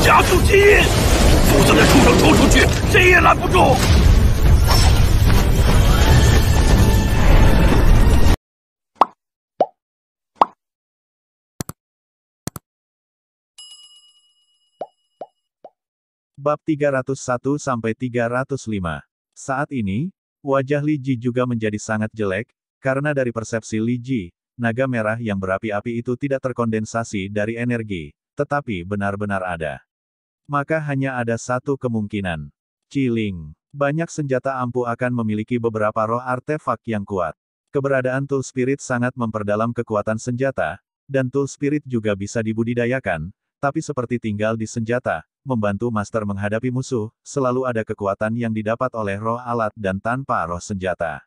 加速基因，否则那畜生冲出去，谁也拦不住。Bab 301-305. Saat ini, wajah Li Ji juga menjadi sangat jelek, karena dari persepsi Li Ji, naga merah yang berapi-api itu tidak terkondensasi dari energi, tetapi benar-benar ada. Maka hanya ada satu kemungkinan. Ciling. Banyak senjata ampuh akan memiliki beberapa roh artefak yang kuat. Keberadaan Tool Spirit sangat memperdalam kekuatan senjata, dan Tool Spirit juga bisa dibudidayakan, tapi seperti tinggal di senjata, membantu Master menghadapi musuh, selalu ada kekuatan yang didapat oleh roh alat dan tanpa roh senjata.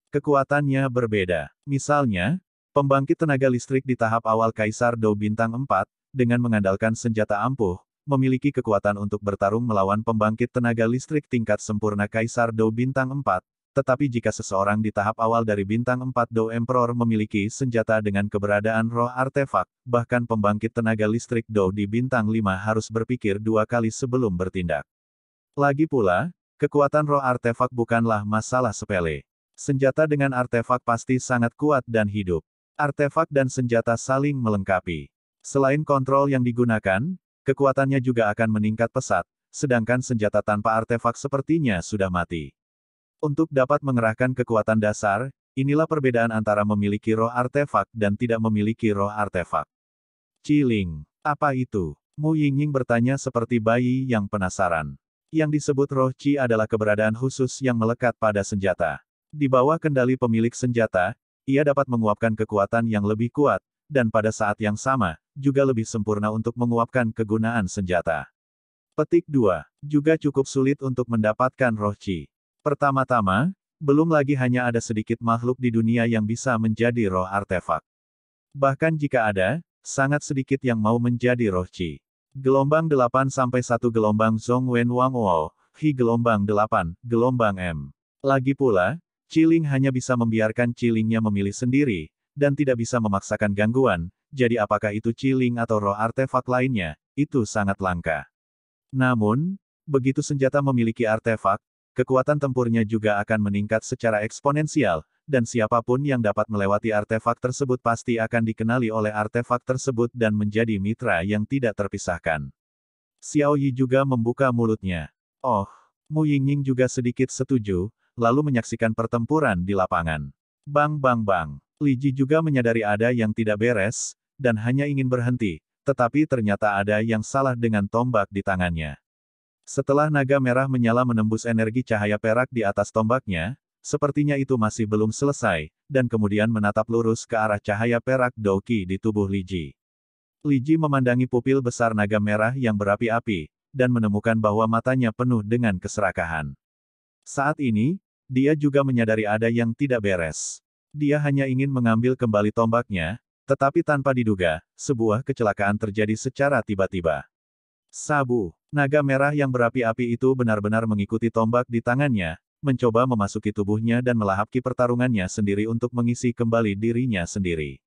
Kekuatannya berbeda. Misalnya, pembangkit tenaga listrik di tahap awal Kaisar Dou Bintang 4, dengan mengandalkan senjata ampuh, memiliki kekuatan untuk bertarung melawan pembangkit tenaga listrik tingkat sempurna Kaisar Dou Bintang 4, tetapi jika seseorang di tahap awal dari Bintang 4 Dou Emperor memiliki senjata dengan keberadaan roh artefak, bahkan pembangkit tenaga listrik Dou di Bintang 5 harus berpikir dua kali sebelum bertindak. Lagi pula, kekuatan roh artefak bukanlah masalah sepele. Senjata dengan artefak pasti sangat kuat dan hidup. Artefak dan senjata saling melengkapi. Selain kontrol yang digunakan, kekuatannya juga akan meningkat pesat, sedangkan senjata tanpa artefak sepertinya sudah mati. Untuk dapat mengerahkan kekuatan dasar, inilah perbedaan antara memiliki roh artefak dan tidak memiliki roh artefak. Ciling. Apa itu? Mu Yingying bertanya seperti bayi yang penasaran. Yang disebut roh Qi adalah keberadaan khusus yang melekat pada senjata. Di bawah kendali pemilik senjata, ia dapat menguapkan kekuatan yang lebih kuat, dan pada saat yang sama, juga lebih sempurna untuk menguapkan kegunaan senjata. Petik 2. Juga cukup sulit untuk mendapatkan roh Qi. Pertama-tama, belum lagi hanya ada sedikit makhluk di dunia yang bisa menjadi roh artefak. Bahkan jika ada, sangat sedikit yang mau menjadi roh Qi. Gelombang 8 sampai 1 gelombang Zhong Wen Wang Wo, Hi gelombang 8, gelombang M. Lagi pula, Ciling hanya bisa membiarkan Cilingnya memilih sendiri, dan tidak bisa memaksakan gangguan, jadi apakah itu Ciling atau roh artefak lainnya, itu sangat langka. Namun, begitu senjata memiliki artefak, kekuatan tempurnya juga akan meningkat secara eksponensial, dan siapapun yang dapat melewati artefak tersebut pasti akan dikenali oleh artefak tersebut dan menjadi mitra yang tidak terpisahkan. Xiao Yi juga membuka mulutnya. Oh, Mu Yingying juga sedikit setuju, lalu menyaksikan pertempuran di lapangan. Bang bang bang. Li Ji juga menyadari ada yang tidak beres, dan hanya ingin berhenti, tetapi ternyata ada yang salah dengan tombak di tangannya. Setelah naga merah menyala menembus energi cahaya perak di atas tombaknya, sepertinya itu masih belum selesai, dan kemudian menatap lurus ke arah cahaya perak Douqi di tubuh Li Ji. Li Ji memandangi pupil besar naga merah yang berapi-api, dan menemukan bahwa matanya penuh dengan keserakahan. Saat ini, dia juga menyadari ada yang tidak beres. Dia hanya ingin mengambil kembali tombaknya, tetapi tanpa diduga, sebuah kecelakaan terjadi secara tiba-tiba. Sabu. Naga merah yang berapi-api itu benar-benar mengikuti tombak di tangannya, mencoba memasuki tubuhnya dan melahapki pertarungannya sendiri untuk mengisi kembali dirinya sendiri.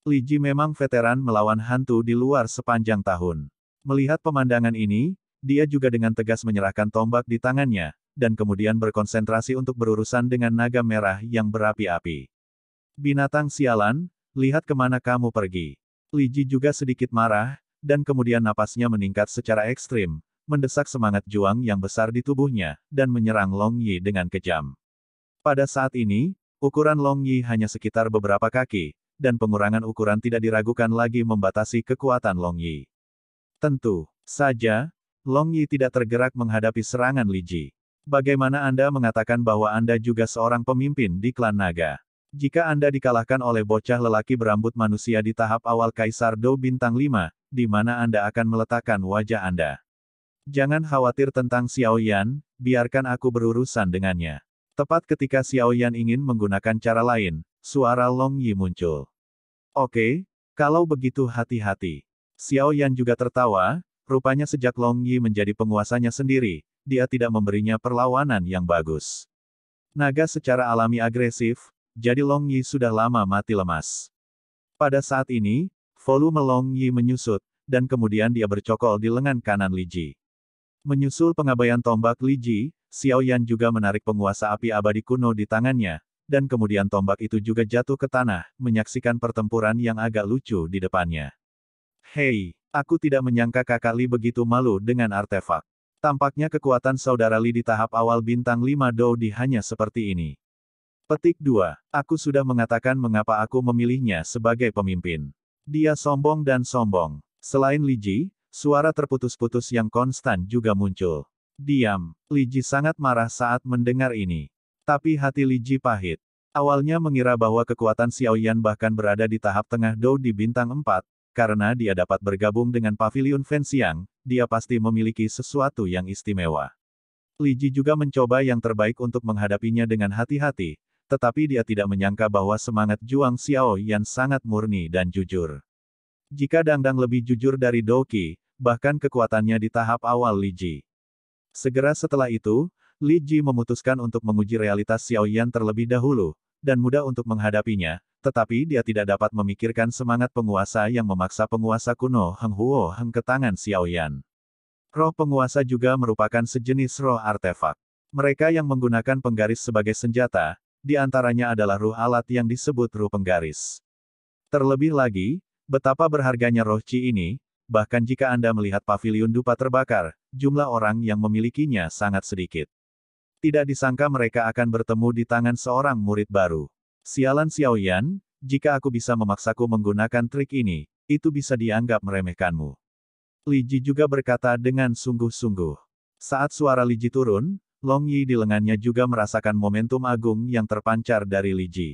Li Ji memang veteran melawan hantu di luar sepanjang tahun. Melihat pemandangan ini, dia juga dengan tegas menyerahkan tombak di tangannya, dan kemudian berkonsentrasi untuk berurusan dengan naga merah yang berapi-api. Binatang sialan, lihat kemana kamu pergi. Li Ji juga sedikit marah, dan kemudian napasnya meningkat secara ekstrim, mendesak semangat juang yang besar di tubuhnya, dan menyerang Long Yi dengan kejam. Pada saat ini, ukuran Long Yi hanya sekitar beberapa kaki, dan pengurangan ukuran tidak diragukan lagi membatasi kekuatan Long Yi. Tentu saja, Long Yi tidak tergerak menghadapi serangan Li Ji. Bagaimana Anda mengatakan bahwa Anda juga seorang pemimpin di klan naga? Jika Anda dikalahkan oleh bocah lelaki berambut manusia di tahap awal Kaisar Dou Bintang 5, di mana Anda akan meletakkan wajah Anda? Jangan khawatir tentang Xiao Yan, biarkan aku berurusan dengannya. Tepat ketika Xiao Yan ingin menggunakan cara lain, suara Long Yi muncul. Oke, kalau begitu hati-hati. Xiao Yan juga tertawa, rupanya sejak Long Yi menjadi penguasanya sendiri, dia tidak memberinya perlawanan yang bagus. Naga secara alami agresif, jadi Long Yi sudah lama mati lemas. Pada saat ini, volume Long Yi menyusut, dan kemudian dia bercokol di lengan kanan Li Ji. Menyusul pengabaian tombak Li Ji, Xiao Yan juga menarik penguasa api abadi kuno di tangannya, dan kemudian tombak itu juga jatuh ke tanah, menyaksikan pertempuran yang agak lucu di depannya. Hei, aku tidak menyangka kakak Li begitu malu dengan artefak. Tampaknya kekuatan saudara Li di tahap awal bintang 5 Dou di hanya seperti ini. Petik 2. Aku sudah mengatakan mengapa aku memilihnya sebagai pemimpin. Dia sombong dan sombong. Selain Li Ji, suara terputus-putus yang konstan juga muncul. Diam. Li Ji sangat marah saat mendengar ini. Tapi hati Li Ji pahit. Awalnya mengira bahwa kekuatan Xiao Yan bahkan berada di tahap tengah Dou di bintang 4, karena dia dapat bergabung dengan Pavilion Fenxiang, dia pasti memiliki sesuatu yang istimewa. Li Ji juga mencoba yang terbaik untuk menghadapinya dengan hati-hati, tetapi dia tidak menyangka bahwa semangat juang Xiao Yan sangat murni dan jujur. Jika Dangdang lebih jujur dari Dou Qi, bahkan kekuatannya di tahap awal Li Ji. Segera setelah itu, Li Ji memutuskan untuk menguji realitas Xiao Yan terlebih dahulu, dan mudah untuk menghadapinya, tetapi dia tidak dapat memikirkan semangat penguasa yang memaksa penguasa kuno Heng Huo Heng ke tangan Xiao Yan. Roh penguasa juga merupakan sejenis roh artefak. Mereka yang menggunakan penggaris sebagai senjata, di antaranya adalah ruh alat yang disebut ruh penggaris. Terlebih lagi, betapa berharganya roh Qi ini, bahkan jika Anda melihat pavilion dupa terbakar, jumlah orang yang memilikinya sangat sedikit. Tidak disangka mereka akan bertemu di tangan seorang murid baru. Sialan Xiao Yan, jika aku bisa memaksaku menggunakan trik ini, itu bisa dianggap meremehkanmu. Li Ji juga berkata dengan sungguh-sungguh. Saat suara Li Ji turun, Long Yi di lengannya juga merasakan momentum agung yang terpancar dari Li Ji.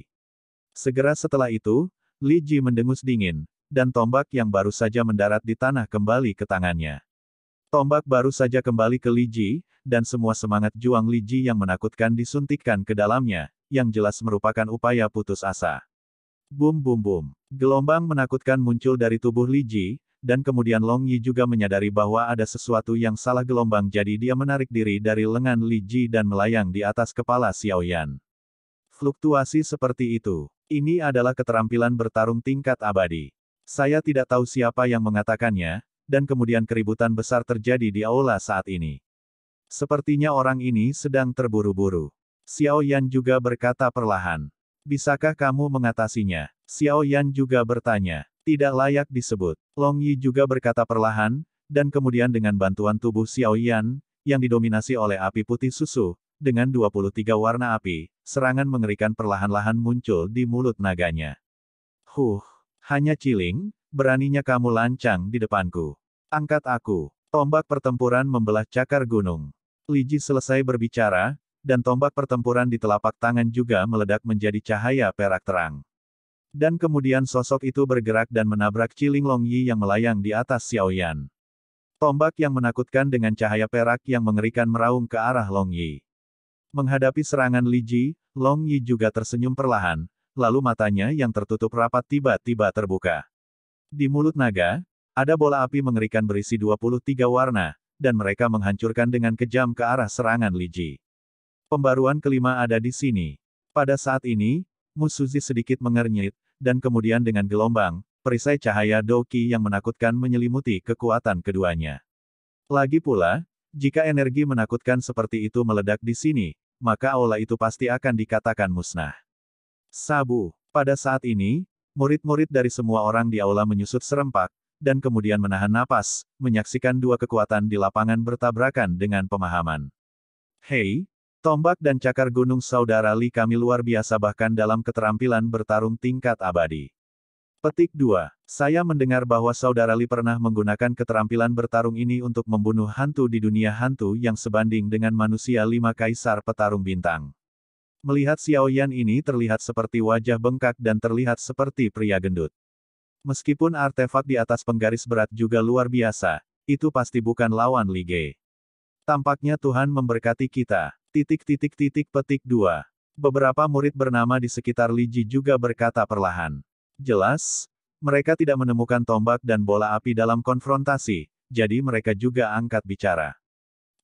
Segera setelah itu, Li Ji mendengus dingin, dan tombak yang baru saja mendarat di tanah kembali ke tangannya. Tombak baru saja kembali ke Li Ji, dan semua semangat juang Li Ji yang menakutkan disuntikkan ke dalamnya, yang jelas merupakan upaya putus asa. Bum bum bum. Gelombang menakutkan muncul dari tubuh Li Ji, dan kemudian Long Yi juga menyadari bahwa ada sesuatu yang salah gelombang jadi dia menarik diri dari lengan Li Ji dan melayang di atas kepala Xiao Yan. Fluktuasi seperti itu. Ini adalah keterampilan bertarung tingkat abadi. Saya tidak tahu siapa yang mengatakannya, dan kemudian keributan besar terjadi di aula saat ini. Sepertinya orang ini sedang terburu-buru. Xiao Yan juga berkata perlahan. Bisakah kamu mengatasinya? Xiao Yan juga bertanya. Tidak layak disebut. Long Yi juga berkata perlahan, dan kemudian dengan bantuan tubuh Xiao Yan, yang didominasi oleh api putih susu, dengan 23 warna api, serangan mengerikan perlahan-lahan muncul di mulut naganya. Hanya ciling, beraninya kamu lancang di depanku. Angkat aku. Tombak pertempuran membelah cakar gunung. Li Ji selesai berbicara, dan tombak pertempuran di telapak tangan juga meledak menjadi cahaya perak terang. Dan kemudian sosok itu bergerak dan menabrak ciling Long Yi yang melayang di atas Xiao Yan. Tombak yang menakutkan dengan cahaya perak yang mengerikan meraung ke arah Long Yi. Menghadapi serangan Li Ji, Long Yi juga tersenyum perlahan, lalu matanya yang tertutup rapat tiba-tiba terbuka. Di mulut naga, ada bola api mengerikan berisi 23 warna, dan mereka menghancurkan dengan kejam ke arah serangan Li Ji. Pembaruan kelima ada di sini. Pada saat ini, Mu Suzi sedikit mengernyit, dan kemudian dengan gelombang, perisai cahaya Dou Qi yang menakutkan menyelimuti kekuatan keduanya. Lagi pula, jika energi menakutkan seperti itu meledak di sini, maka aula itu pasti akan dikatakan musnah. Sabu. Pada saat ini, murid-murid dari semua orang di aula menyusut serempak, dan kemudian menahan napas, menyaksikan dua kekuatan di lapangan bertabrakan dengan pemahaman. Hei, tombak dan cakar gunung saudara Li kami luar biasa bahkan dalam keterampilan bertarung tingkat abadi. Petik 2. Saya mendengar bahwa saudara Li pernah menggunakan keterampilan bertarung ini untuk membunuh hantu di dunia hantu yang sebanding dengan manusia 5 kaisar petarung bintang. Melihat Xiao Yan ini terlihat seperti wajah bengkak dan terlihat seperti pria gendut. Meskipun artefak di atas penggaris berat juga luar biasa, itu pasti bukan lawan Li Ge. Tampaknya Tuhan memberkati kita. Petik 2. Beberapa murid bernama di sekitar Li Ji juga berkata perlahan. Jelas, mereka tidak menemukan tombak dan bola api dalam konfrontasi, jadi mereka juga angkat bicara.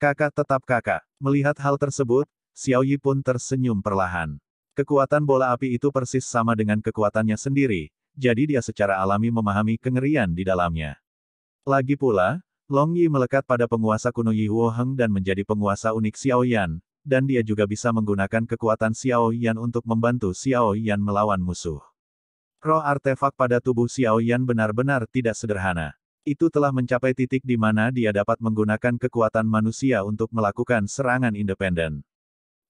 Kakak tetap kakak. Melihat hal tersebut, Xiao Yi pun tersenyum perlahan. Kekuatan bola api itu persis sama dengan kekuatannya sendiri, jadi dia secara alami memahami kengerian di dalamnya. Lagi pula, Long Yi melekat pada penguasa kuno Yi Huoheng dan menjadi penguasa unik Xiao Yan, dan dia juga bisa menggunakan kekuatan Xiao Yan untuk membantu Xiao Yan melawan musuh. Roh artefak pada tubuh Xiao Yan benar-benar tidak sederhana. Itu telah mencapai titik di mana dia dapat menggunakan kekuatan manusia untuk melakukan serangan independen.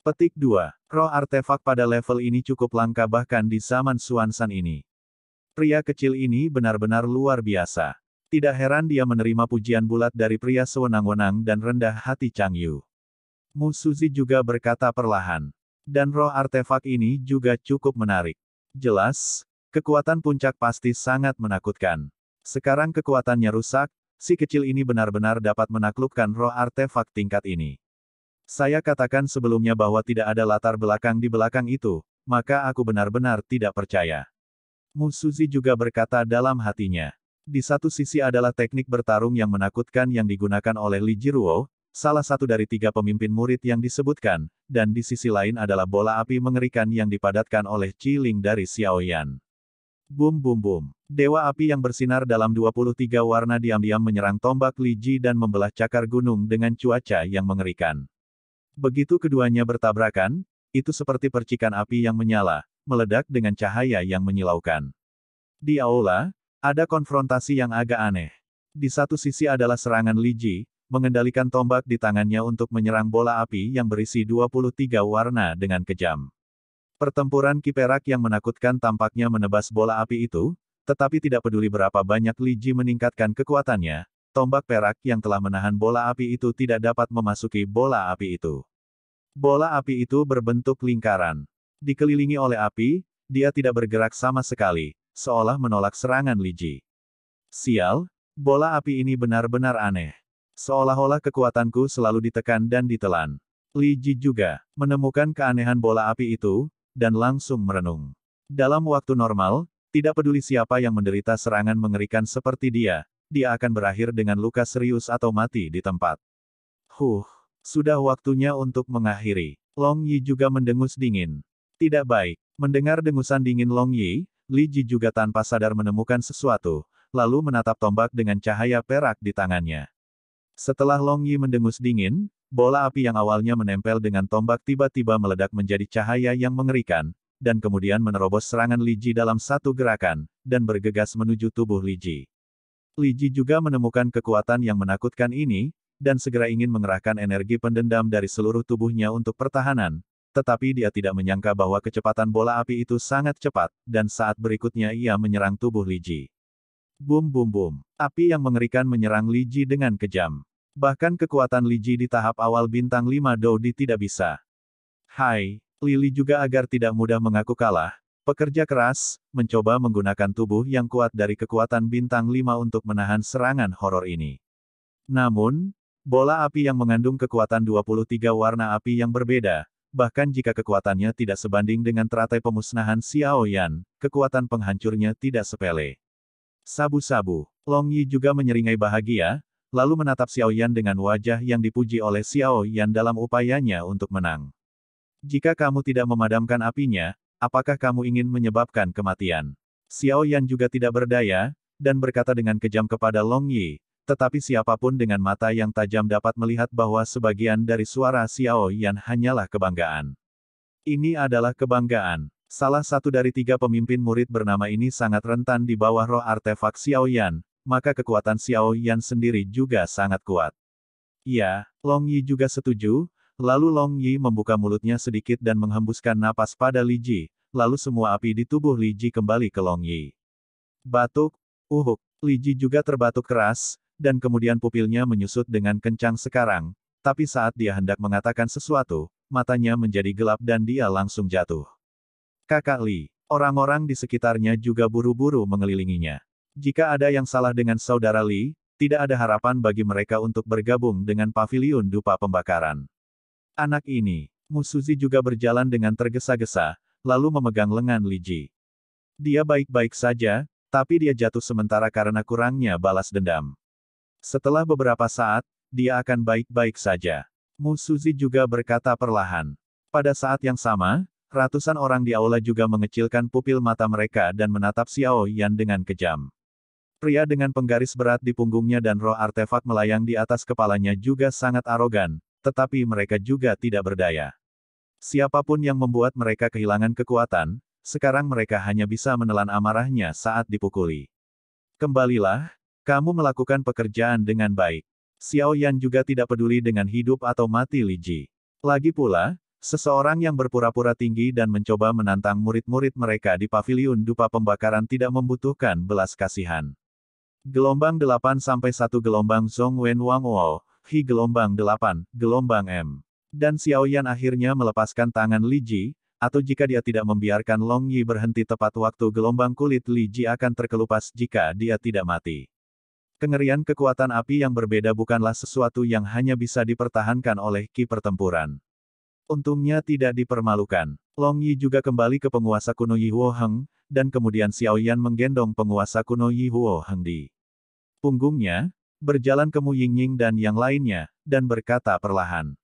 Petik 2. Roh artefak pada level ini cukup langka bahkan di zaman Xuanzan ini. Pria kecil ini benar-benar luar biasa. Tidak heran dia menerima pujian bulat dari pria sewenang-wenang dan rendah hati Chang Yu. Mu Suzi juga berkata perlahan. Dan roh artefak ini juga cukup menarik. Jelas, kekuatan puncak pasti sangat menakutkan. Sekarang kekuatannya rusak, si kecil ini benar-benar dapat menaklukkan roh artefak tingkat ini. Saya katakan sebelumnya bahwa tidak ada latar belakang di belakang itu, maka aku benar-benar tidak percaya. Mu Suzi juga berkata dalam hatinya. Di satu sisi adalah teknik bertarung yang menakutkan yang digunakan oleh Li Jiruo, salah satu dari 3 pemimpin murid yang disebutkan, dan di sisi lain adalah bola api mengerikan yang dipadatkan oleh Qi Ling dari Xiao Yan. Bum bum bum. Dewa api yang bersinar dalam 23 warna diam-diam menyerang tombak Li Ji dan membelah cakar gunung dengan cuaca yang mengerikan. Begitu keduanya bertabrakan, itu seperti percikan api yang menyala, meledak dengan cahaya yang menyilaukan. Di aula, ada konfrontasi yang agak aneh. Di satu sisi adalah serangan Li Ji, mengendalikan tombak di tangannya untuk menyerang bola api yang berisi 23 warna dengan kejam. Pertempuran ki perak yang menakutkan tampaknya menebas bola api itu, tetapi tidak peduli berapa banyak Li Ji meningkatkan kekuatannya, tombak perak yang telah menahan bola api itu tidak dapat memasuki bola api itu. Bola api itu berbentuk lingkaran. Dikelilingi oleh api, dia tidak bergerak sama sekali, seolah menolak serangan Li Ji. Sial, bola api ini benar-benar aneh. Seolah-olah kekuatanku selalu ditekan dan ditelan. Li Ji juga menemukan keanehan bola api itu, dan langsung merenung. Dalam waktu normal, tidak peduli siapa yang menderita serangan mengerikan seperti dia akan berakhir dengan luka serius atau mati di tempat. Sudah waktunya untuk mengakhiri. Long Yi juga mendengus dingin. Tidak baik. Mendengar dengusan dingin Long Yi, Li Ji juga tanpa sadar menemukan sesuatu, lalu menatap tombak dengan cahaya perak di tangannya. Setelah Long Yi mendengus dingin, bola api yang awalnya menempel dengan tombak tiba-tiba meledak menjadi cahaya yang mengerikan, dan kemudian menerobos serangan Li Ji dalam satu gerakan, dan bergegas menuju tubuh Li Ji. Li Ji juga menemukan kekuatan yang menakutkan ini, dan segera ingin mengerahkan energi pendendam dari seluruh tubuhnya untuk pertahanan, tetapi dia tidak menyangka bahwa kecepatan bola api itu sangat cepat, dan saat berikutnya ia menyerang tubuh Li Ji. Bum bum bum. Api yang mengerikan menyerang Li Ji dengan kejam. Bahkan kekuatan Li Ji di tahap awal bintang 5 Doudi tidak bisa. Hai, Lili juga agar tidak mudah mengaku kalah, pekerja keras, mencoba menggunakan tubuh yang kuat dari kekuatan bintang 5 untuk menahan serangan horor ini. Namun, bola api yang mengandung kekuatan 23 warna api yang berbeda, bahkan jika kekuatannya tidak sebanding dengan teratai pemusnahan Xiao Yan, kekuatan penghancurnya tidak sepele. Sabu-sabu. Long Yi juga menyeringai bahagia, lalu menatap Xiao Yan dengan wajah yang dipuji oleh Xiao Yan dalam upayanya untuk menang. Jika kamu tidak memadamkan apinya, apakah kamu ingin menyebabkan kematian? Xiao Yan juga tidak berdaya, dan berkata dengan kejam kepada Long Yi, tetapi siapapun dengan mata yang tajam dapat melihat bahwa sebagian dari suara Xiao Yan hanyalah kebanggaan. Ini adalah kebanggaan. Salah satu dari 3 pemimpin murid bernama ini sangat rentan di bawah roh artefak Xiao Yan, maka kekuatan Xiao Yan sendiri juga sangat kuat. Ya, Long Yi juga setuju, lalu Long Yi membuka mulutnya sedikit dan menghembuskan napas pada Li Ji, lalu semua api di tubuh Li Ji kembali ke Long Yi. Batuk, Li Ji juga terbatuk keras, dan kemudian pupilnya menyusut dengan kencang sekarang, tapi saat dia hendak mengatakan sesuatu, matanya menjadi gelap dan dia langsung jatuh. Kakak Li, orang-orang di sekitarnya juga buru-buru mengelilinginya. Jika ada yang salah dengan saudara Li, tidak ada harapan bagi mereka untuk bergabung dengan paviliun dupa pembakaran. Anak ini, Mu Suzi juga berjalan dengan tergesa-gesa, lalu memegang lengan Li Ji. Dia baik-baik saja, tapi dia jatuh sementara karena kurangnya balas dendam. Setelah beberapa saat, dia akan baik-baik saja. Mu Suzi juga berkata perlahan. Pada saat yang sama, ratusan orang di aula juga mengecilkan pupil mata mereka dan menatap Xiao Yan dengan kejam. Pria dengan penggaris berat di punggungnya dan roh artefak melayang di atas kepalanya juga sangat arogan, tetapi mereka juga tidak berdaya. Siapapun yang membuat mereka kehilangan kekuatan, sekarang mereka hanya bisa menelan amarahnya saat dipukuli. Kembalilah, kamu melakukan pekerjaan dengan baik. Xiao Yan juga tidak peduli dengan hidup atau mati Li Ji. Lagi pula, seseorang yang berpura-pura tinggi dan mencoba menantang murid-murid mereka di paviliun dupa pembakaran tidak membutuhkan belas kasihan. Gelombang 8 sampai 1 gelombang Zhong Wen Wang Wo, Hi gelombang 8, gelombang M. Dan Xiao Yan akhirnya melepaskan tangan Li Ji, atau jika dia tidak membiarkan Long Yi berhenti tepat waktu gelombang kulit Li Ji akan terkelupas jika dia tidak mati. Kengerian kekuatan api yang berbeda bukanlah sesuatu yang hanya bisa dipertahankan oleh ki pertempuran. Untungnya tidak dipermalukan. Long Yi juga kembali ke penguasa kuno Yi Huo Heng, dan kemudian Xiao Yan menggendong penguasa kuno Yi Huo Heng di punggungnya, berjalan ke Mu Yingying dan yang lainnya, dan berkata perlahan.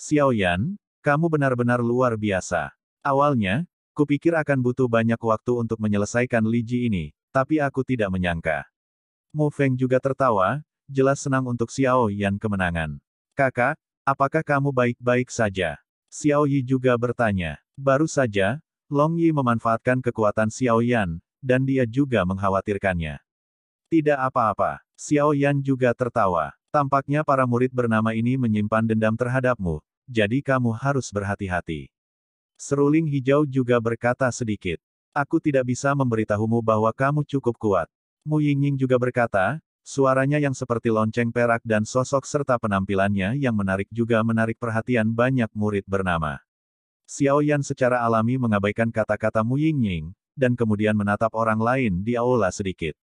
Xiao Yan, kamu benar-benar luar biasa. Awalnya, kupikir akan butuh banyak waktu untuk menyelesaikan Li Ji ini, tapi aku tidak menyangka. Mu Feng juga tertawa, jelas senang untuk Xiao Yan kemenangan. Kakak, apakah kamu baik-baik saja? Xiao Yi juga bertanya. Baru saja, Long Yi memanfaatkan kekuatan Xiao Yan, dan dia juga mengkhawatirkannya. Tidak apa-apa. Xiao Yan juga tertawa. Tampaknya para murid bernama ini menyimpan dendam terhadapmu, jadi kamu harus berhati-hati. Seruling hijau juga berkata sedikit. Aku tidak bisa memberitahumu bahwa kamu cukup kuat. Mu Yingying juga berkata, suaranya yang seperti lonceng perak dan sosok serta penampilannya yang menarik juga menarik perhatian banyak murid bernama. Xiao Yan secara alami mengabaikan kata-kata Mu Yingying, dan kemudian menatap orang lain di aula sedikit.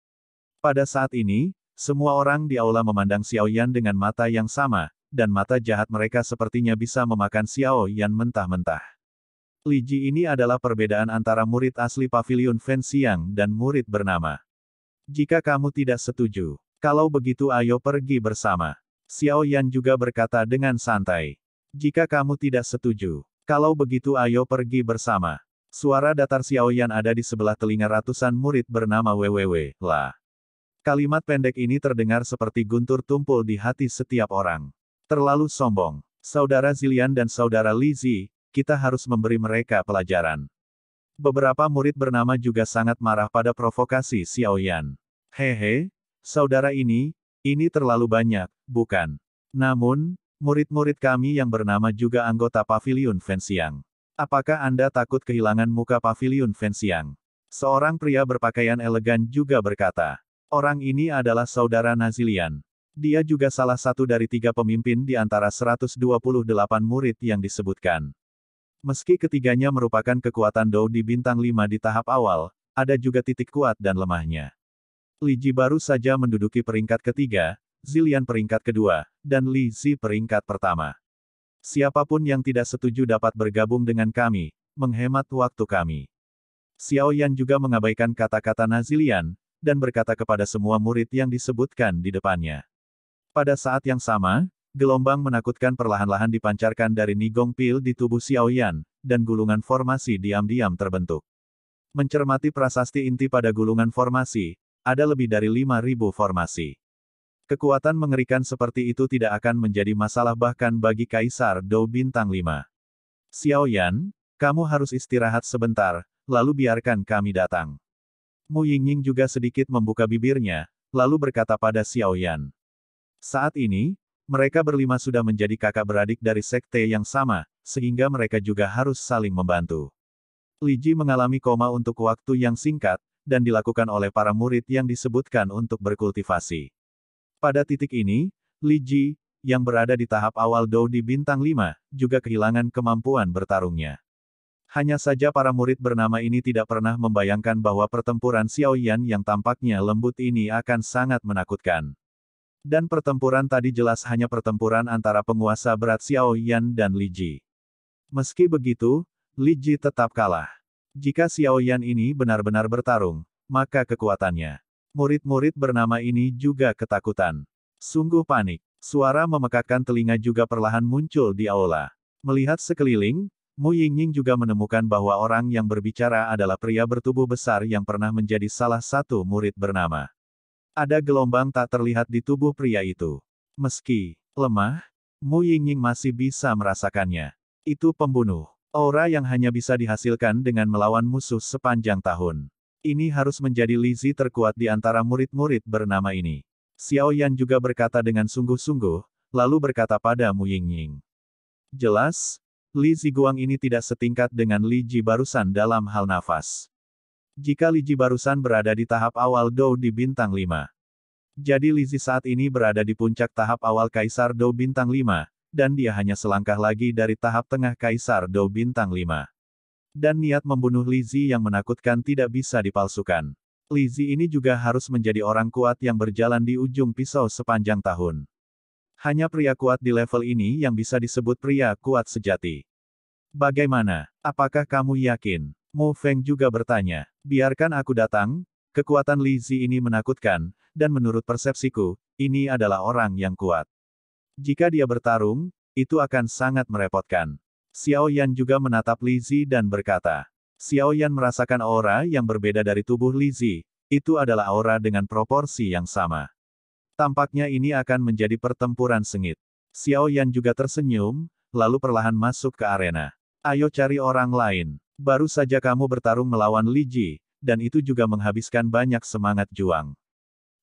Pada saat ini, semua orang di aula memandang Xiao Yan dengan mata yang sama, dan mata jahat mereka sepertinya bisa memakan Xiao Yan mentah-mentah. Li Ji ini adalah perbedaan antara murid asli paviliun Fen Xiang dan murid bernama. Jika kamu tidak setuju, kalau begitu ayo pergi bersama. Xiao Yan juga berkata dengan santai. Jika kamu tidak setuju, kalau begitu ayo pergi bersama. Suara datar Xiao Yan ada di sebelah telinga ratusan murid bernama WWW, lah. Kalimat pendek ini terdengar seperti guntur tumpul di hati setiap orang. Terlalu sombong. Saudara Zilian dan saudara Li Zi, kita harus memberi mereka pelajaran. Beberapa murid bernama juga sangat marah pada provokasi Xiao Yan. Hehe, saudara ini terlalu banyak, bukan? Namun, murid-murid kami yang bernama juga anggota paviliun Fen Xiang. Apakah Anda takut kehilangan muka paviliun Fen Xiang? Seorang pria berpakaian elegan juga berkata. Orang ini adalah saudara Nazilian. Dia juga salah satu dari 3 pemimpin di antara 128 murid yang disebutkan. Meski ketiganya merupakan kekuatan Dou di bintang 5 di tahap awal, ada juga titik kuat dan lemahnya. Li Ji baru saja menduduki peringkat ketiga, Zilian peringkat kedua, dan Li Zi peringkat pertama. Siapapun yang tidak setuju dapat bergabung dengan kami, menghemat waktu kami. Xiao Yan juga mengabaikan kata-kata Nazilian, dan berkata kepada semua murid yang disebutkan di depannya. Pada saat yang sama, gelombang menakutkan perlahan-lahan dipancarkan dari Nigong Pil di tubuh Xiao Yan, dan gulungan formasi diam-diam terbentuk. Mencermati prasasti inti pada gulungan formasi, ada lebih dari 5.000 formasi. Kekuatan mengerikan seperti itu tidak akan menjadi masalah bahkan bagi Kaisar Dou Bintang 5. Xiao Yan, kamu harus istirahat sebentar, lalu biarkan kami datang. Mu Yingying juga sedikit membuka bibirnya, lalu berkata pada Xiao Yan. Saat ini, mereka berlima sudah menjadi kakak beradik dari sekte yang sama, sehingga mereka juga harus saling membantu. Li Ji mengalami koma untuk waktu yang singkat, dan dilakukan oleh para murid yang disebutkan untuk berkultivasi. Pada titik ini, Li Ji, yang berada di tahap awal Dou di bintang 5, juga kehilangan kemampuan bertarungnya. Hanya saja para murid bernama ini tidak pernah membayangkan bahwa pertempuran Xiao Yan yang tampaknya lembut ini akan sangat menakutkan. Dan pertempuran tadi jelas hanya pertempuran antara penguasa berat Xiao Yan dan Li Ji. Meski begitu, Li Ji tetap kalah. Jika Xiao Yan ini benar-benar bertarung, maka kekuatannya. Murid-murid bernama ini juga ketakutan. Sungguh panik. Suara memekakkan telinga juga perlahan muncul di aula. Melihat sekeliling, Mu Yingying juga menemukan bahwa orang yang berbicara adalah pria bertubuh besar yang pernah menjadi salah satu murid bernama Ada gelombang tak terlihat di tubuh pria itu. Meski lemah, Mu Yingying masih bisa merasakannya. Itu pembunuh. Aura yang hanya bisa dihasilkan dengan melawan musuh sepanjang tahun. Ini harus menjadi Lizzie terkuat di antara murid-murid bernama ini. Xiao Yan juga berkata dengan sungguh-sungguh, lalu berkata pada Mu Yingying. Jelas, Li Ziguang ini tidak setingkat dengan Li Ji barusan dalam hal nafas. Jika Li Ji barusan berada di tahap awal Dou di bintang 5. Jadi Li Ji saat ini berada di puncak tahap awal Kaisar Dou bintang 5, dan dia hanya selangkah lagi dari tahap tengah Kaisar Dou bintang 5. Dan niat membunuh Li Ji yang menakutkan tidak bisa dipalsukan. Li Ji ini juga harus menjadi orang kuat yang berjalan di ujung pisau sepanjang tahun. Hanya pria kuat di level ini yang bisa disebut pria kuat sejati. Bagaimana? Apakah kamu yakin? Mu Feng juga bertanya. Biarkan aku datang, kekuatan Li Ji ini menakutkan, dan menurut persepsiku, ini adalah orang yang kuat. Jika dia bertarung, itu akan sangat merepotkan. Xiao Yan juga menatap Li Ji dan berkata. Xiao Yan merasakan aura yang berbeda dari tubuh Li Ji, itu adalah aura dengan proporsi yang sama. Tampaknya ini akan menjadi pertempuran sengit. Xiao Yan juga tersenyum, lalu perlahan masuk ke arena. Ayo cari orang lain. Baru saja kamu bertarung melawan Li Ji, dan itu juga menghabiskan banyak semangat juang.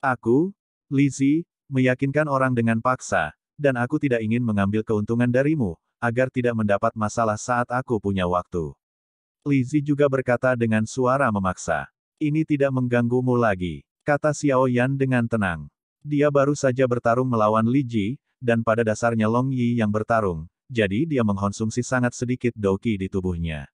Aku, Li Ji, meyakinkan orang dengan paksa, dan aku tidak ingin mengambil keuntungan darimu, agar tidak mendapat masalah saat aku punya waktu. Li Ji juga berkata dengan suara memaksa. Ini tidak mengganggumu lagi, kata Xiao Yan dengan tenang. Dia baru saja bertarung melawan Li Ji, dan pada dasarnya Long Yi yang bertarung, jadi dia mengkonsumsi sangat sedikit Douqi di tubuhnya.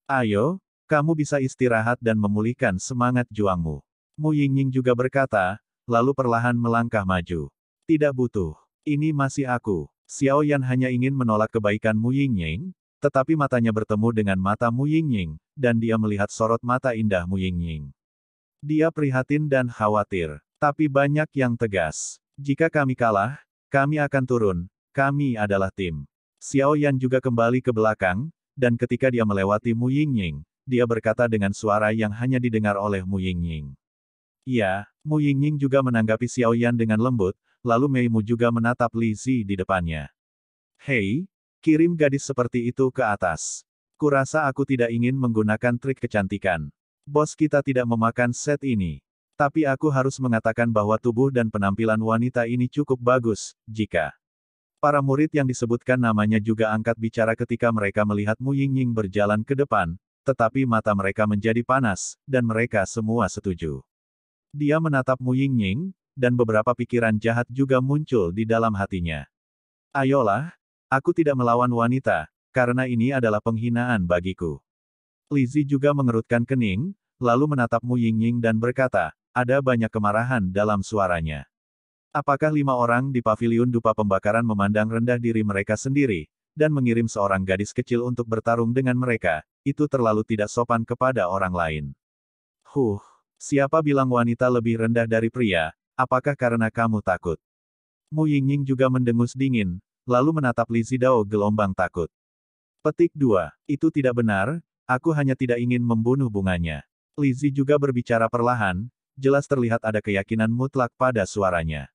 Ayo, kamu bisa istirahat dan memulihkan semangat juangmu. Mu Yingying juga berkata, lalu perlahan melangkah maju. Tidak butuh. Ini masih aku. Xiao Yan hanya ingin menolak kebaikan Mu Yingying, tetapi matanya bertemu dengan mata Mu Yingying, dan dia melihat sorot mata indah Mu Yingying. Dia prihatin dan khawatir. Tapi banyak yang tegas. Jika kami kalah, kami akan turun, kami adalah tim. Xiao Yan juga kembali ke belakang, dan ketika dia melewati Mu Yingying, dia berkata dengan suara yang hanya didengar oleh Mu Yingying. Ya, Mu Yingying juga menanggapi Xiao Yan dengan lembut, lalu Mei Mu juga menatap Li Ji di depannya. Hei, kirim gadis seperti itu ke atas. Kurasa aku tidak ingin menggunakan trik kecantikan. Bos kita tidak memakan set ini. Tapi aku harus mengatakan bahwa tubuh dan penampilan wanita ini cukup bagus, jika para murid yang disebutkan namanya juga angkat bicara ketika mereka melihat Mu Yingying berjalan ke depan, tetapi mata mereka menjadi panas, dan mereka semua setuju. Dia menatap Mu Yingying, dan beberapa pikiran jahat juga muncul di dalam hatinya. Ayolah, aku tidak melawan wanita, karena ini adalah penghinaan bagiku. Li Ji juga mengerutkan kening, lalu menatap Mu Yingying dan berkata, ada banyak kemarahan dalam suaranya. Apakah 5 orang di paviliun dupa pembakaran memandang rendah diri mereka sendiri, dan mengirim seorang gadis kecil untuk bertarung dengan mereka, itu terlalu tidak sopan kepada orang lain. Siapa bilang wanita lebih rendah dari pria, apakah karena kamu takut? Mu Yingying juga mendengus dingin, lalu menatap Li Zidao gelombang takut. Petik 2. Itu tidak benar, aku hanya tidak ingin membunuh bunganya. Li Zi juga berbicara perlahan, jelas terlihat ada keyakinan mutlak pada suaranya.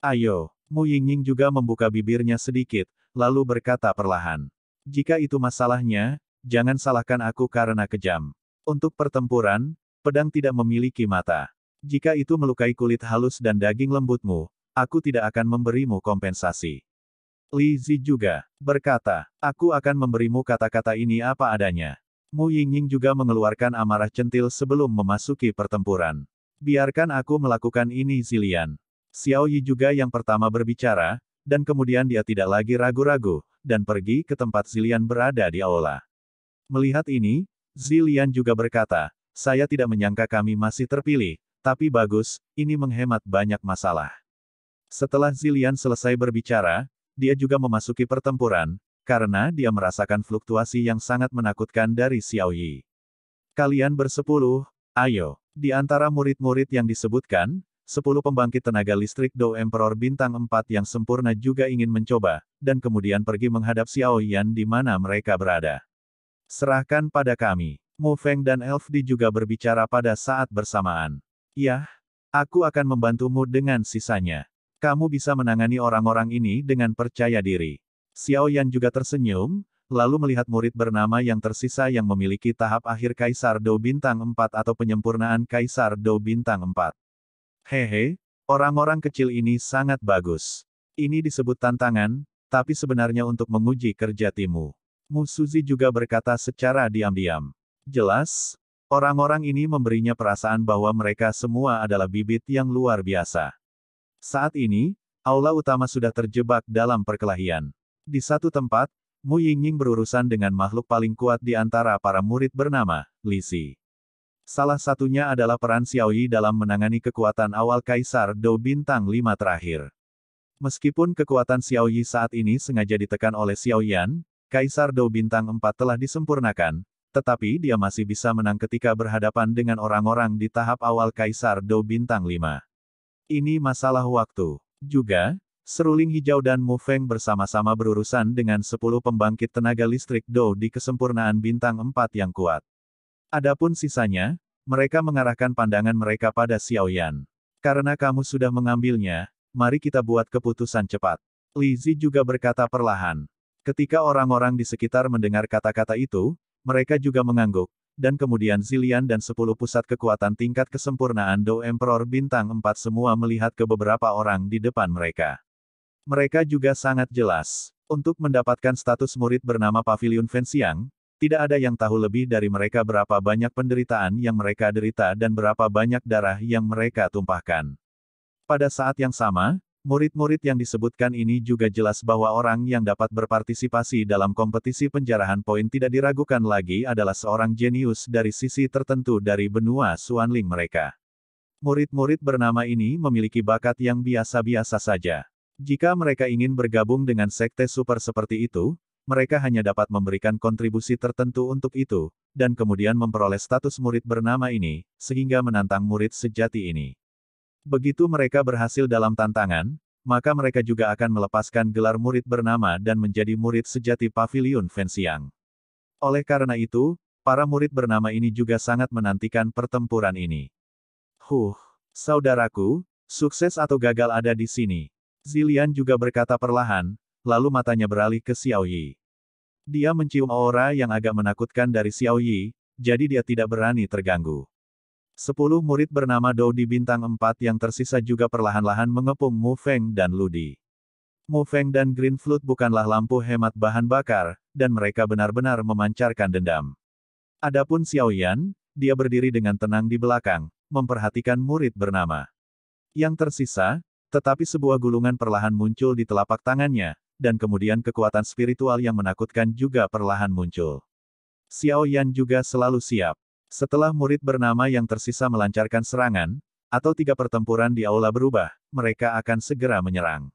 Ayo, Mu Yingying juga membuka bibirnya sedikit, lalu berkata perlahan. Jika itu masalahnya, jangan salahkan aku karena kejam. Untuk pertempuran, pedang tidak memiliki mata. Jika itu melukai kulit halus dan daging lembutmu, aku tidak akan memberimu kompensasi. Li Zi juga berkata, aku akan memberimu kata-kata ini apa adanya. Mu Yingying juga mengeluarkan amarah centil sebelum memasuki pertempuran. Biarkan aku melakukan ini Zilian. Xiao Yi juga yang pertama berbicara, dan kemudian dia tidak lagi ragu-ragu, dan pergi ke tempat Zilian berada di aula. Melihat ini, Zilian juga berkata, saya tidak menyangka kami masih terpilih, tapi bagus, ini menghemat banyak masalah. Setelah Zilian selesai berbicara, dia juga memasuki pertempuran, karena dia merasakan fluktuasi yang sangat menakutkan dari Xiao Yi. Kalian bersepuluh, ayo. Di antara murid-murid yang disebutkan, 10 pembangkit tenaga listrik Dou Emperor bintang 4 yang sempurna juga ingin mencoba, dan kemudian pergi menghadap Xiao Yan di mana mereka berada. Serahkan pada kami. Mu Feng dan Elf Di juga berbicara pada saat bersamaan. Yah, Aku akan membantumu dengan sisanya. Kamu bisa menangani orang-orang ini dengan percaya diri. Xiao Yan juga tersenyum, lalu melihat murid bernama yang tersisa yang memiliki tahap akhir Kaisar Dou Bintang 4 atau penyempurnaan Kaisar Dou Bintang 4. Hehe, orang-orang kecil ini sangat bagus. Ini disebut tantangan, tapi sebenarnya untuk menguji kerja timmu. Mu Suzi juga berkata secara diam-diam. Jelas, orang-orang ini memberinya perasaan bahwa mereka semua adalah bibit yang luar biasa. Saat ini, aula utama sudah terjebak dalam perkelahian. Di satu tempat, Mu Yingying berurusan dengan makhluk paling kuat di antara para murid bernama Li Xi. Salah satunya adalah peran Xiao Yi dalam menangani kekuatan awal Kaisar Dou Bintang 5 terakhir. Meskipun kekuatan Xiao Yi saat ini sengaja ditekan oleh Xiao Yan, Kaisar Dou Bintang 4 telah disempurnakan, tetapi dia masih bisa menang ketika berhadapan dengan orang-orang di tahap awal Kaisar Dou Bintang 5. Ini masalah waktu. Juga, seruling hijau dan Mu Feng bersama-sama berurusan dengan 10 pembangkit tenaga listrik Dou di kesempurnaan bintang 4 yang kuat. Adapun sisanya, mereka mengarahkan pandangan mereka pada Xiao Yan. Karena kamu sudah mengambilnya, mari kita buat keputusan cepat. Li Zi juga berkata perlahan. Ketika orang-orang di sekitar mendengar kata-kata itu, mereka juga mengangguk, dan kemudian Zilian dan 10 pusat kekuatan tingkat kesempurnaan Dou Emperor Bintang 4 semua melihat ke beberapa orang di depan mereka. Mereka juga sangat jelas. Untuk mendapatkan status murid bernama Pavilion Fenxiang, tidak ada yang tahu lebih dari mereka berapa banyak penderitaan yang mereka derita dan berapa banyak darah yang mereka tumpahkan. Pada saat yang sama, murid-murid yang disebutkan ini juga jelas bahwa orang yang dapat berpartisipasi dalam kompetisi penjarahan poin tidak diragukan lagi adalah seorang jenius dari sisi tertentu dari benua Xuanling mereka. Murid-murid bernama ini memiliki bakat yang biasa-biasa saja. Jika mereka ingin bergabung dengan sekte super seperti itu, mereka hanya dapat memberikan kontribusi tertentu untuk itu, dan kemudian memperoleh status murid bernama ini, sehingga menantang murid sejati ini. Begitu mereka berhasil dalam tantangan, maka mereka juga akan melepaskan gelar murid bernama dan menjadi murid sejati Pavilion Fenxiang. Oleh karena itu, para murid bernama ini juga sangat menantikan pertempuran ini. Saudaraku, sukses atau gagal ada di sini. Zilian juga berkata perlahan, lalu matanya beralih ke Xiao Yi. Dia mencium aura yang agak menakutkan dari Xiao Yi, jadi dia tidak berani terganggu. 10 murid bernama Dou di bintang 4 yang tersisa juga perlahan-lahan mengepung Mu Feng dan Ludi. Mu Feng dan Green Flute bukanlah lampu hemat bahan bakar, dan mereka benar-benar memancarkan dendam. Adapun Xiao Yan, dia berdiri dengan tenang di belakang, memperhatikan murid bernama yang tersisa, tetapi sebuah gulungan perlahan muncul di telapak tangannya, dan kemudian kekuatan spiritual yang menakutkan juga perlahan muncul. Xiao Yan juga selalu siap. Setelah murid bernama yang tersisa melancarkan serangan, atau 3 pertempuran di aula berubah, mereka akan segera menyerang.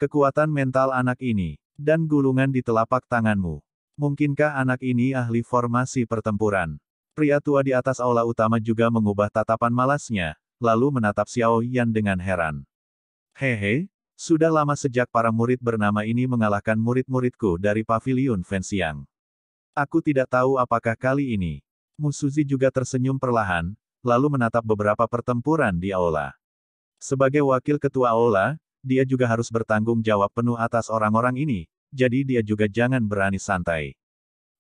Kekuatan mental anak ini, dan gulungan di telapak tanganmu. Mungkinkah anak ini ahli formasi pertempuran? Pria tua di atas aula utama juga mengubah tatapan malasnya, lalu menatap Xiao Yan dengan heran. Hehe, sudah lama sejak para murid bernama ini mengalahkan murid-muridku dari Pavilion Fenxiang. Aku tidak tahu apakah kali ini. Mu Suzi juga tersenyum perlahan, lalu menatap beberapa pertempuran di aula. Sebagai wakil ketua aula, dia juga harus bertanggung jawab penuh atas orang-orang ini, jadi dia juga jangan berani santai.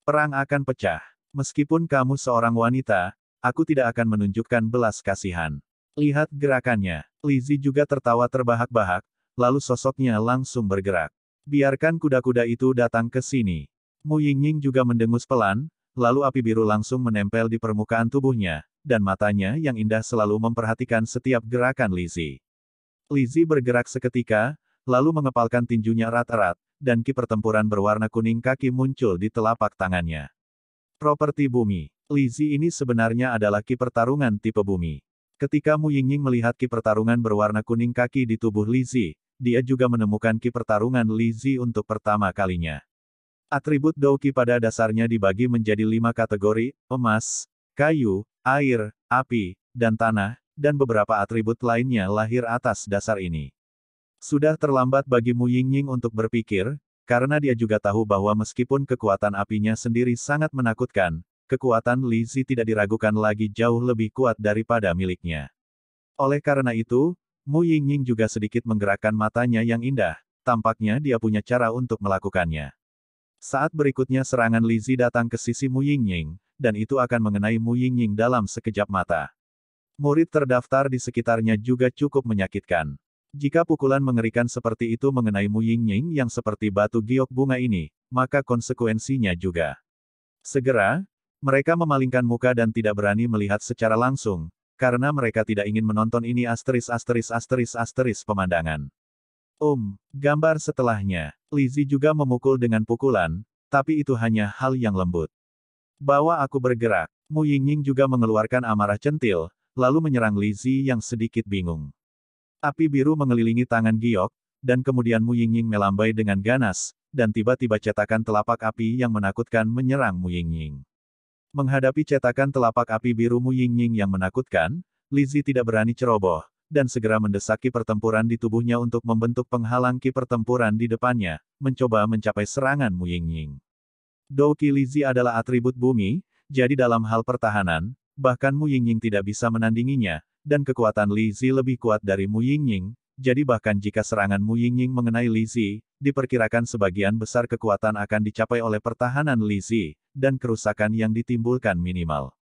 Perang akan pecah. Meskipun kamu seorang wanita, aku tidak akan menunjukkan belas kasihan. Lihat gerakannya. Li Zi juga tertawa terbahak-bahak, lalu sosoknya langsung bergerak. Biarkan kuda-kuda itu datang ke sini. Mu Yingying juga mendengus pelan, lalu api biru langsung menempel di permukaan tubuhnya, dan matanya yang indah selalu memperhatikan setiap gerakan Li Zi. Li Zi bergerak seketika, lalu mengepalkan tinjunya erat-erat, dan ki pertempuran berwarna kuning kaki muncul di telapak tangannya. Properti bumi. Li Zi ini sebenarnya adalah ki pertarungan tipe bumi. Ketika Mu Yingying melihat ki pertarungan berwarna kuning kaki di tubuh Li Zi, dia juga menemukan ki pertarungan Li Zi untuk pertama kalinya. Atribut Dou Qi pada dasarnya dibagi menjadi 5 kategori, emas, kayu, air, api, dan tanah, dan beberapa atribut lainnya lahir atas dasar ini. Sudah terlambat bagi Mu Yingying untuk berpikir, karena dia juga tahu bahwa meskipun kekuatan apinya sendiri sangat menakutkan, kekuatan Li Zi tidak diragukan lagi jauh lebih kuat daripada miliknya. Oleh karena itu, Mu Yingying juga sedikit menggerakkan matanya yang indah, tampaknya dia punya cara untuk melakukannya. Saat berikutnya serangan Li Zi datang ke sisi Mu Yingying, dan itu akan mengenai Mu Yingying dalam sekejap mata. Murid terdaftar di sekitarnya juga cukup menyakitkan. Jika pukulan mengerikan seperti itu mengenai Mu Yingying yang seperti batu giok bunga ini, maka konsekuensinya juga. Segera, mereka memalingkan muka dan tidak berani melihat secara langsung, karena mereka tidak ingin menonton ini pemandangan. Gambar setelahnya, Li Zi juga memukul dengan pukulan, tapi itu hanya hal yang lembut. Bawa aku bergerak. Mu Yingying juga mengeluarkan amarah centil, lalu menyerang Li Zi yang sedikit bingung. Api biru mengelilingi tangan giok, dan kemudian Mu Yingying melambai dengan ganas, dan tiba-tiba cetakan telapak api yang menakutkan menyerang Mu Yingying. Menghadapi cetakan telapak api biru Mu Yingying yang menakutkan, Li Zi tidak berani ceroboh, dan segera mendesaki pertempuran di tubuhnya untuk membentuk penghalang ki pertempuran di depannya, mencoba mencapai serangan Mu Yingying. Dou Qi Li Zi adalah atribut bumi, jadi dalam hal pertahanan, bahkan Mu Yingying tidak bisa menandinginya, dan kekuatan Li Zi lebih kuat dari Mu Yingying, jadi bahkan jika serangan Mu Yingying mengenai Li Zi, diperkirakan sebagian besar kekuatan akan dicapai oleh pertahanan Li Zi, dan kerusakan yang ditimbulkan minimal.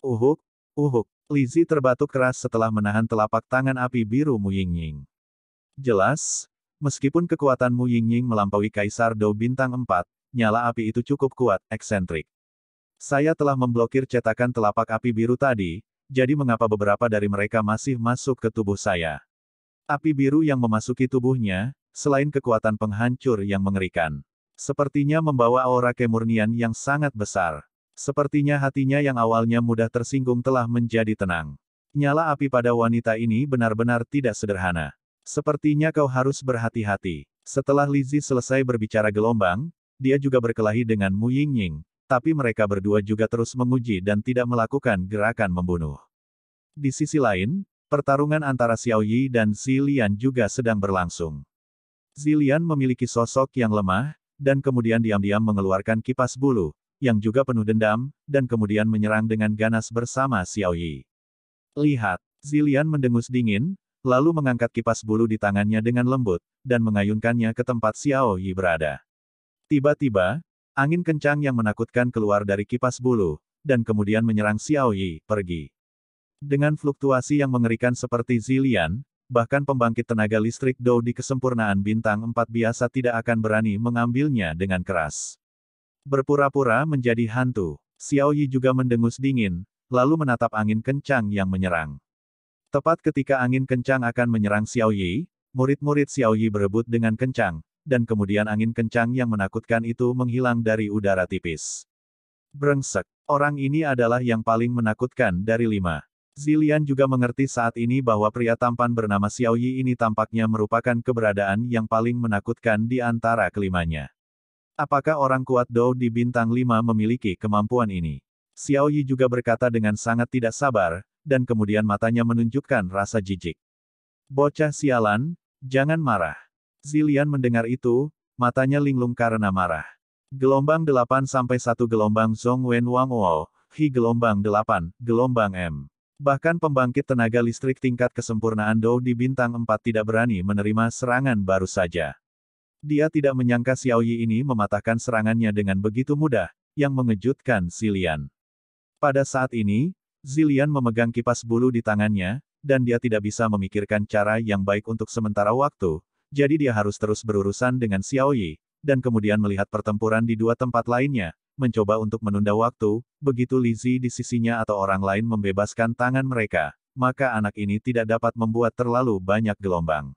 Uhuk, uhuk. Li Zi terbatuk keras setelah menahan telapak tangan api biru Mu Yingying. Jelas, meskipun kekuatan Mu Yingying melampaui Kaisar Dou Bintang 4, nyala api itu cukup kuat, eksentrik. Saya telah memblokir cetakan telapak api biru tadi, jadi mengapa beberapa dari mereka masih masuk ke tubuh saya? Api biru yang memasuki tubuhnya, selain kekuatan penghancur yang mengerikan, sepertinya membawa aura kemurnian yang sangat besar. Sepertinya hatinya yang awalnya mudah tersinggung telah menjadi tenang. Nyala api pada wanita ini benar-benar tidak sederhana. Sepertinya kau harus berhati-hati. Setelah Li Zi selesai berbicara gelombang, dia juga berkelahi dengan Mu Yingying, tapi mereka berdua juga terus menguji dan tidak melakukan gerakan membunuh. Di sisi lain, pertarungan antara Xiao Yi dan Zilian juga sedang berlangsung. Zilian memiliki sosok yang lemah, dan kemudian diam-diam mengeluarkan kipas bulu, yang juga penuh dendam, dan kemudian menyerang dengan ganas bersama Xiao Yi. Lihat, Zilian mendengus dingin, lalu mengangkat kipas bulu di tangannya dengan lembut, dan mengayunkannya ke tempat Xiao Yi berada. Tiba-tiba, angin kencang yang menakutkan keluar dari kipas bulu, dan kemudian menyerang Xiao Yi, pergi. Dengan fluktuasi yang mengerikan seperti Zilian, bahkan pembangkit tenaga listrik Dou di kesempurnaan bintang 4 biasa tidak akan berani mengambilnya dengan keras. Berpura-pura menjadi hantu. Xiao Yi juga mendengus dingin, lalu menatap angin kencang yang menyerang. Tepat ketika angin kencang akan menyerang Xiao Yi, murid-murid Xiao Yi berebut dengan kencang, dan kemudian angin kencang yang menakutkan itu menghilang dari udara tipis. Brengsek, orang ini adalah yang paling menakutkan dari 5. Zilian juga mengerti saat ini bahwa pria tampan bernama Xiao Yi ini tampaknya merupakan keberadaan yang paling menakutkan di antara kelimanya. Apakah orang kuat Dou di bintang 5 memiliki kemampuan ini? Xiao Yi juga berkata dengan sangat tidak sabar, dan kemudian matanya menunjukkan rasa jijik. Bocah sialan, jangan marah. Zilian mendengar itu, matanya linglung karena marah. Gelombang 8 sampai 1 gelombang Zhong Wen Wang Wo, Hi gelombang 8, gelombang M. Bahkan pembangkit tenaga listrik tingkat kesempurnaan Dou di bintang 4 tidak berani menerima serangan baru saja. Dia tidak menyangka Xiao Yi ini mematahkan serangannya dengan begitu mudah, yang mengejutkan Zilian. Pada saat ini, Zilian memegang kipas bulu di tangannya, dan dia tidak bisa memikirkan cara yang baik untuk sementara waktu, jadi dia harus terus berurusan dengan Xiao Yi, dan kemudian melihat pertempuran di dua tempat lainnya, mencoba untuk menunda waktu, begitu Li Zi di sisinya atau orang lain membebaskan tangan mereka, maka anak ini tidak dapat membuat terlalu banyak gelombang.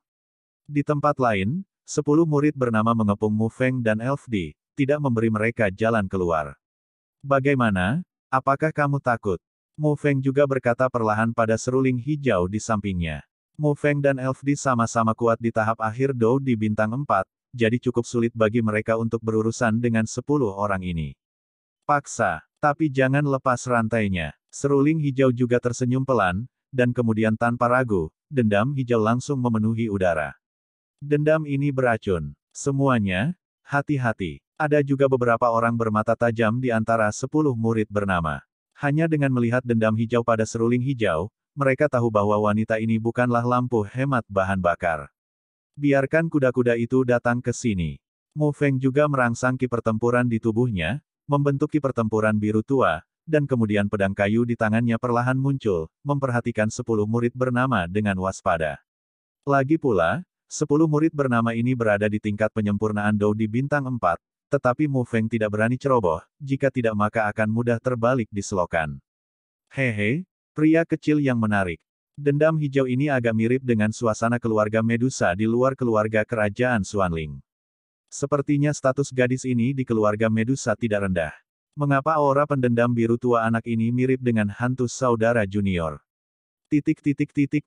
Di tempat lain, 10 murid bernama mengepung Mu Feng dan Elf Di, tidak memberi mereka jalan keluar. Bagaimana? Apakah kamu takut? Mu Feng juga berkata perlahan pada seruling hijau di sampingnya. Mu Feng dan Elf Di sama-sama kuat di tahap akhir Dou di bintang 4, jadi cukup sulit bagi mereka untuk berurusan dengan 10 orang ini. Paksa, tapi jangan lepas rantainya. Seruling hijau juga tersenyum pelan, dan kemudian tanpa ragu, dendam hijau langsung memenuhi udara. Dendam ini beracun. Semuanya, hati-hati. Ada juga beberapa orang bermata tajam di antara 10 murid bernama. Hanya dengan melihat dendam hijau pada seruling hijau, mereka tahu bahwa wanita ini bukanlah lampu hemat bahan bakar. Biarkan kuda-kuda itu datang ke sini. Mu Feng juga merangsang ki pertempuran di tubuhnya, membentuk ki pertempuran biru tua, dan kemudian pedang kayu di tangannya perlahan muncul, memperhatikan 10 murid bernama dengan waspada. Lagi pula, 10 murid bernama ini berada di tingkat penyempurnaan Dou di bintang 4, tetapi Mu Feng tidak berani ceroboh, jika tidak maka akan mudah terbalik di selokan. Hehe, pria kecil yang menarik. Dendam hijau ini agak mirip dengan suasana keluarga Medusa di luar keluarga kerajaan Xuanling. Sepertinya status gadis ini di keluarga Medusa tidak rendah. Mengapa aura pendendam biru tua anak ini mirip dengan hantu saudara junior? Petik 2.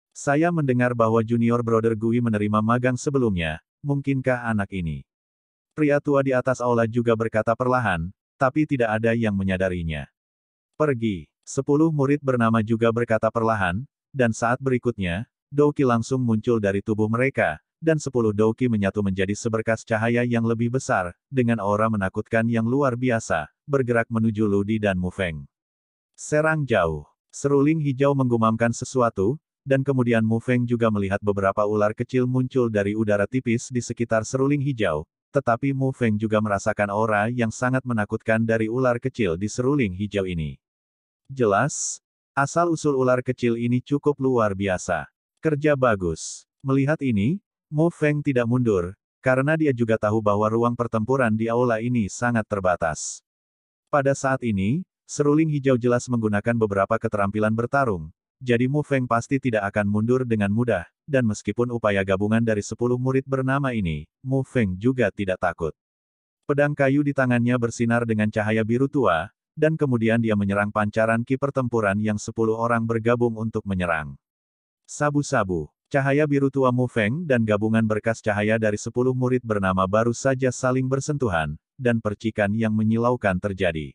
Saya mendengar bahwa junior brother Gui menerima magang sebelumnya, mungkinkah anak ini? Pria tua di atas aula juga berkata perlahan, tapi tidak ada yang menyadarinya. Pergi. 10 murid bernama juga berkata perlahan, dan saat berikutnya, Douki langsung muncul dari tubuh mereka, dan 10 Douki menyatu menjadi seberkas cahaya yang lebih besar, dengan aura menakutkan yang luar biasa, bergerak menuju Ludi dan Mu Feng. Serang jauh. Seruling hijau menggumamkan sesuatu, dan kemudian Mu Feng juga melihat beberapa ular kecil muncul dari udara tipis di sekitar seruling hijau, tetapi Mu Feng juga merasakan aura yang sangat menakutkan dari ular kecil di seruling hijau ini. Jelas, asal-usul ular kecil ini cukup luar biasa. Kerja bagus. Melihat ini, Mu Feng tidak mundur, karena dia juga tahu bahwa ruang pertempuran di aula ini sangat terbatas. Pada saat ini, seruling hijau jelas menggunakan beberapa keterampilan bertarung, jadi Mu Feng pasti tidak akan mundur dengan mudah, dan meskipun upaya gabungan dari 10 murid bernama ini, Mu Feng juga tidak takut. Pedang kayu di tangannya bersinar dengan cahaya biru tua, dan kemudian dia menyerang pancaran ki pertempuran yang 10 orang bergabung untuk menyerang. Sabu-sabu, cahaya biru tua Mu Feng dan gabungan berkas cahaya dari 10 murid bernama baru saja saling bersentuhan, dan percikan yang menyilaukan terjadi.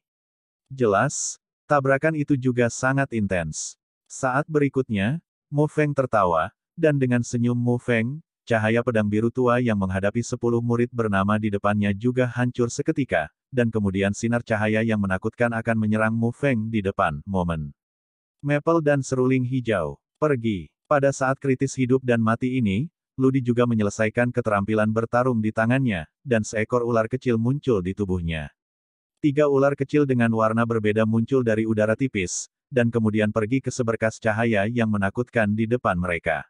Jelas, tabrakan itu juga sangat intens. Saat berikutnya, Mu Feng tertawa, dan dengan senyum Mu Feng, cahaya pedang biru tua yang menghadapi 10 murid bernama di depannya juga hancur seketika, dan kemudian sinar cahaya yang menakutkan akan menyerang Mu Feng di depan, momen. Maple dan seruling hijau. Pergi. Pada saat kritis hidup dan mati ini, Ludi juga menyelesaikan keterampilan bertarung di tangannya, dan seekor ular kecil muncul di tubuhnya. 3 ular kecil dengan warna berbeda muncul dari udara tipis, dan kemudian pergi ke seberkas cahaya yang menakutkan di depan mereka.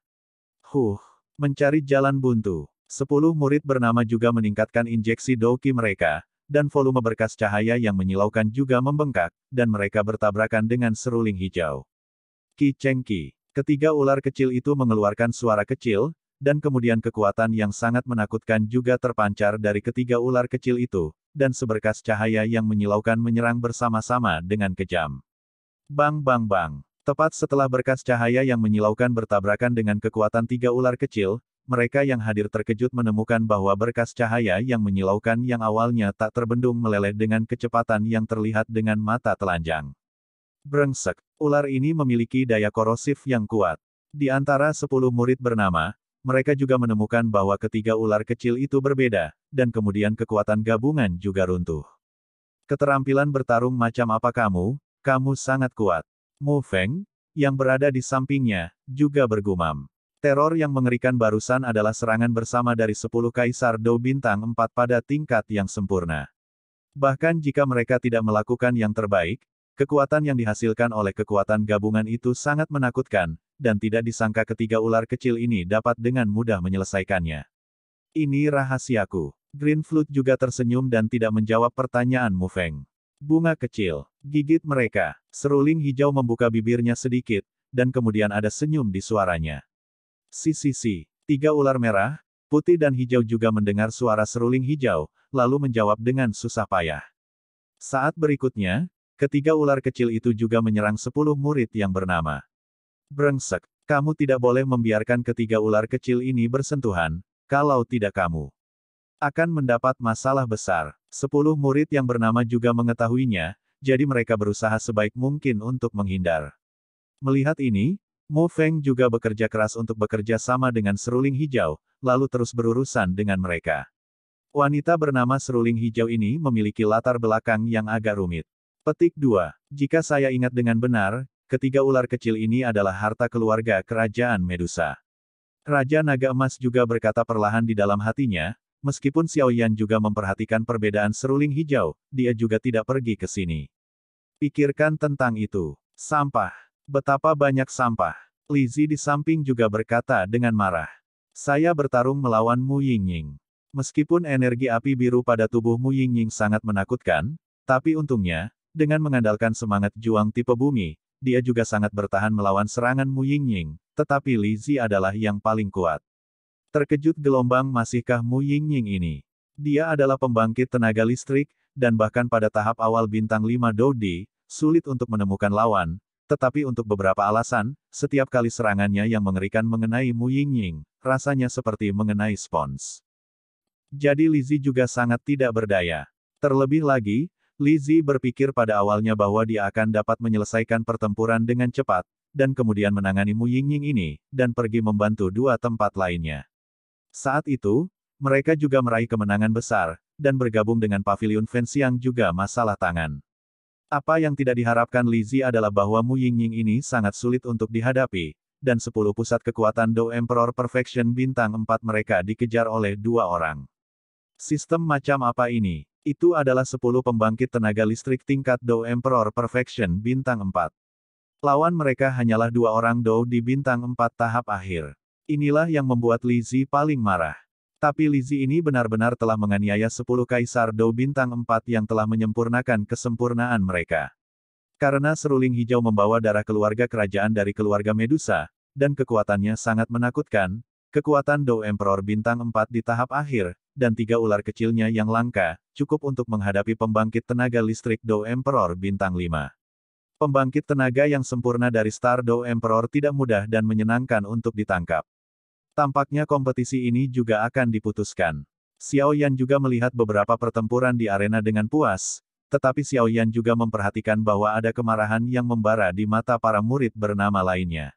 Mencari jalan buntu. 10 murid bernama juga meningkatkan injeksi Douki mereka, dan volume berkas cahaya yang menyilaukan juga membengkak, dan mereka bertabrakan dengan seruling hijau. Ki Cheng Ki. Ketiga ular kecil itu mengeluarkan suara kecil, dan kemudian kekuatan yang sangat menakutkan juga terpancar dari ketiga ular kecil itu, dan seberkas cahaya yang menyilaukan menyerang bersama-sama dengan kejam. Bang bang bang. Tepat setelah berkas cahaya yang menyilaukan bertabrakan dengan kekuatan 3 ular kecil, mereka yang hadir terkejut menemukan bahwa berkas cahaya yang menyilaukan yang awalnya tak terbendung meleleh dengan kecepatan yang terlihat dengan mata telanjang. Brengsek, ular ini memiliki daya korosif yang kuat. Di antara 10 murid bernama, mereka juga menemukan bahwa ketiga ular kecil itu berbeda, dan kemudian kekuatan gabungan juga runtuh. Keterampilan bertarung macam apa kamu? Kamu sangat kuat. Mu Feng, yang berada di sampingnya, juga bergumam. Teror yang mengerikan barusan adalah serangan bersama dari 10 Kaisar Dou bintang 4 pada tingkat yang sempurna. Bahkan jika mereka tidak melakukan yang terbaik, kekuatan yang dihasilkan oleh kekuatan gabungan itu sangat menakutkan, dan tidak disangka ketiga ular kecil ini dapat dengan mudah menyelesaikannya. Ini rahasiaku. Green Flute juga tersenyum dan tidak menjawab pertanyaan Mu Feng. Bunga kecil. Gigit mereka. Seruling hijau membuka bibirnya sedikit, dan kemudian ada senyum di suaranya. Si. 3 ular merah, putih dan hijau juga mendengar suara seruling hijau, lalu menjawab dengan susah payah. Saat berikutnya, ketiga ular kecil itu juga menyerang 10 murid yang bernama. Brengsek, kamu tidak boleh membiarkan ketiga ular kecil ini bersentuhan, kalau tidak kamu akan mendapat masalah besar. 10 murid yang bernama juga mengetahuinya, jadi mereka berusaha sebaik mungkin untuk menghindar. Melihat ini, Mu Feng juga bekerja keras untuk bekerja sama dengan seruling hijau, lalu terus berurusan dengan mereka. Wanita bernama seruling hijau ini memiliki latar belakang yang agak rumit. Petik 2. Jika saya ingat dengan benar, ketiga ular kecil ini adalah harta keluarga kerajaan Medusa. Raja Naga Emas juga berkata perlahan di dalam hatinya, meskipun Xiao Yan juga memperhatikan perbedaan seruling hijau, dia juga tidak pergi ke sini. Pikirkan tentang itu. Sampah. Betapa banyak sampah. Li Zi di samping juga berkata dengan marah. Saya bertarung melawan Mu Yingying. Meskipun energi api biru pada tubuh Mu Yingying sangat menakutkan, tapi untungnya, dengan mengandalkan semangat juang tipe bumi, dia juga sangat bertahan melawan serangan Mu Yingying, tetapi Li Zi adalah yang paling kuat. Terkejut gelombang masihkah Mu Yingying ini? Dia adalah pembangkit tenaga listrik, dan bahkan pada tahap awal bintang 5 Doudi, sulit untuk menemukan lawan, tetapi untuk beberapa alasan, setiap kali serangannya yang mengerikan mengenai Mu Yingying, rasanya seperti mengenai spons. Jadi Li Zi juga sangat tidak berdaya. Terlebih lagi, Li Zi berpikir pada awalnya bahwa dia akan dapat menyelesaikan pertempuran dengan cepat, dan kemudian menangani Mu Yingying ini, dan pergi membantu dua tempat lainnya. Saat itu, mereka juga meraih kemenangan besar, dan bergabung dengan Pavilion Fenxiang juga masalah tangan. Apa yang tidak diharapkan Li Zi adalah bahwa Mu Yingying ini sangat sulit untuk dihadapi, dan 10 pusat kekuatan Do Emperor Perfection bintang 4 mereka dikejar oleh 2 orang. Sistem macam apa ini? Itu adalah 10 pembangkit tenaga listrik tingkat Do Emperor Perfection bintang 4. Lawan mereka hanyalah 2 orang Do di bintang 4 tahap akhir. Inilah yang membuat Li Zi paling marah. Tapi Li Zi ini benar-benar telah menganiaya 10 kaisar Do bintang 4 yang telah menyempurnakan kesempurnaan mereka. Karena seruling hijau membawa darah keluarga kerajaan dari keluarga Medusa, dan kekuatannya sangat menakutkan, kekuatan Do Emperor bintang 4 di tahap akhir, dan 3 ular kecilnya yang langka, cukup untuk menghadapi pembangkit tenaga listrik Do Emperor bintang 5. Pembangkit tenaga yang sempurna dari Star Do Emperor tidak mudah dan menyenangkan untuk ditangkap. Tampaknya kompetisi ini juga akan diputuskan. Xiao Yan juga melihat beberapa pertempuran di arena dengan puas, tetapi Xiao Yan juga memperhatikan bahwa ada kemarahan yang membara di mata para murid bernama lainnya.